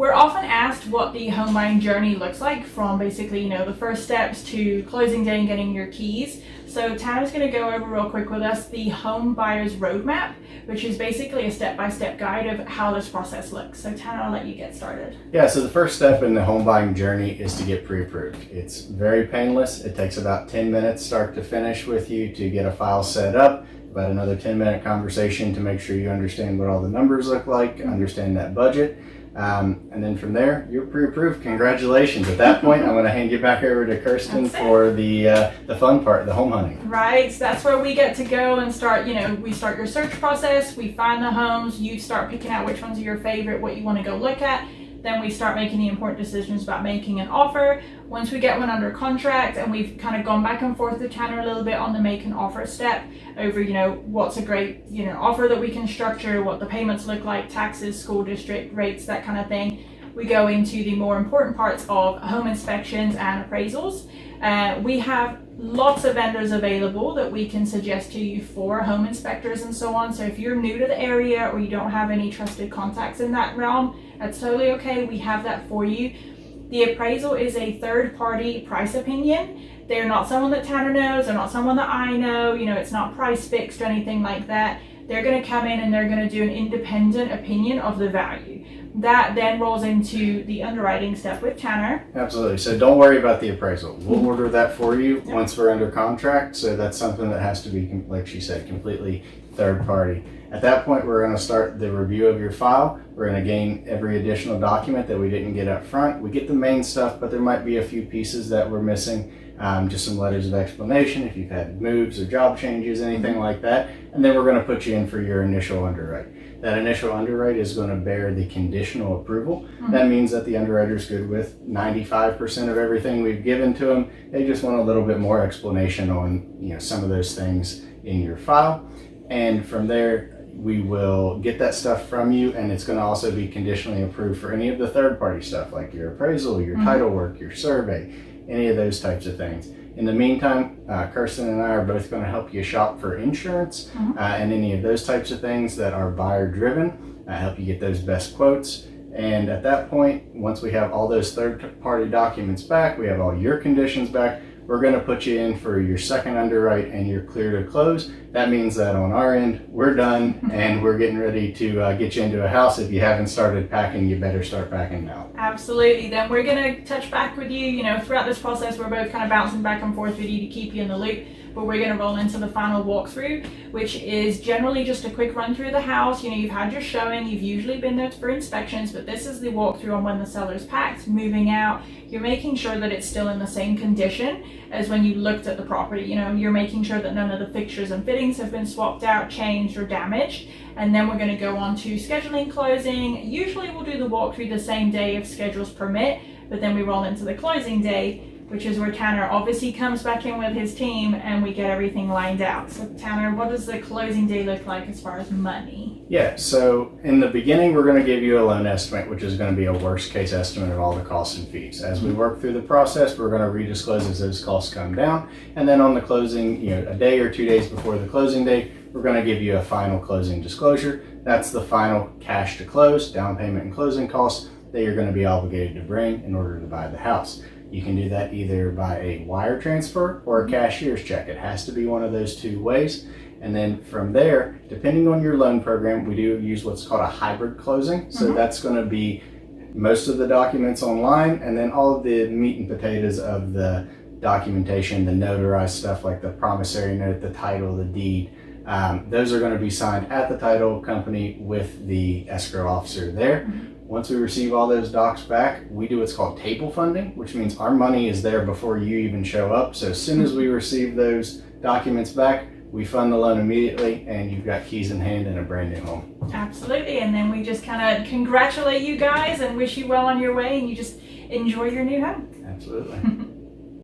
We're often asked what the home buying journey looks like, from basically, the first steps to closing day and getting your keys. So Tanner's going to go over real quick with us the Homebuyer's Roadmap, which is basically a step-by-step guide of how this process looks. So Tanner, I'll let you get started. Yeah, so the first step in the home buying journey is to get pre-approved. It's very painless. It takes about 10 minutes start to finish with you to get a file set up, about another 10-minute conversation to make sure you understand what all the numbers look like, understand that budget. And then from there, you're pre-approved. Congratulations. At that point, I'm going to hand you back over to Kirsten for the fun part, the home hunting. Right. So that's where we get to go and start, we start your search process. We find the homes. You start picking out which ones are your favorite, what you want to go look at. Then we start making the important decisions about making an offer. Once we get one under contract, and we've kind of gone back and forth with Tanner a little bit on the make an offer step over, what's a great, offer that we can structure, what the payments look like, taxes, school district rates, that kind of thing. We go into the more important parts of home inspections and appraisals. We have lots of vendors available that we can suggest to you for home inspectors and so on. So if you're new to the area or you don't have any trusted contacts in that realm, that's totally okay. We have that for you. The appraisal is a third-party price opinion. They're not someone that Tanner knows. They're not someone that I know. It's not price fixed or anything like that. They're going to come in and they're going to do an independent opinion of the value. That then rolls into the underwriting step with Tanner. Absolutely. So don't worry about the appraisal. We'll order that for you once we're under contract. So that's something that has to be, like she said, completely third party. At that point, we're going to start the review of your file. We're going to gain every additional document that we didn't get up front. We get the main stuff, but there might be a few pieces that we're missing. Just some letters of explanation if you've had moves or job changes, anything like that. And then we're going to put you in for your initial underwrite. That initial underwrite is going to bear the conditional approval. That means that the underwriter's good with 95% of everything we've given to them. They just want a little bit more explanation on some of those things in your file. And from there, we will get that stuff from you, and it's going to also be conditionally approved for any of the third-party stuff like your appraisal, your title work, your survey, any of those types of things. In the meantime, Kirsten and I are both going to help you shop for insurance and any of those types of things that are buyer-driven, help you get those best quotes. And at that point, once we have all those third-party documents back, we have all your conditions back, we're going to put you in for your second underwrite and you're clear to close. That means that on our end, we're done and we're getting ready to get you into a house. If you haven't started packing, you better start packing now. Absolutely. Then we're going to touch back with you. Throughout this process, we're both kind of bouncing back and forth with you to keep you in the loop. But we're going to roll into the final walkthrough, which is generally just a quick run through the house. You've had your showing, you've usually been there for inspections, but this is the walkthrough on when the seller's packed, moving out. You're making sure that it's still in the same condition as when you looked at the property. You're making sure that none of the fixtures and fittings have been swapped out, changed, or damaged. And then we're going to go on to scheduling closing. Usually we'll do the walkthrough the same day if schedules permit, but then we roll into the closing day, which is where Tanner obviously comes back in with his team and we get everything lined out. So Tanner, what does the closing day look like as far as money? Yeah, so in the beginning, we're going to give you a loan estimate, which is going to be a worst case estimate of all the costs and fees. As we work through the process, we're going to redisclose as those costs come down. And then on the closing, a day or 2 days before the closing date, we're going to give you a final closing disclosure. That's the final cash to close, down payment and closing costs that you're going to be obligated to bring in order to buy the house. You can do that either by a wire transfer or a cashier's check. It has to be one of those two ways. And then from there, depending on your loan program, we do use what's called a hybrid closing. So that's going to be most of the documents online, and then all of the meat and potatoes of the documentation, the notarized stuff like the promissory note, the title, the deed. Those are going to be signed at the title company with the escrow officer there. Once we receive all those docs back, we do what's called table funding, which means our money is there before you even show up. So as soon as we receive those documents back, we fund the loan immediately, and you've got keys in hand and a brand new home. Absolutely. And then we just kind of congratulate you guys and wish you well on your way, and you just enjoy your new home. Absolutely.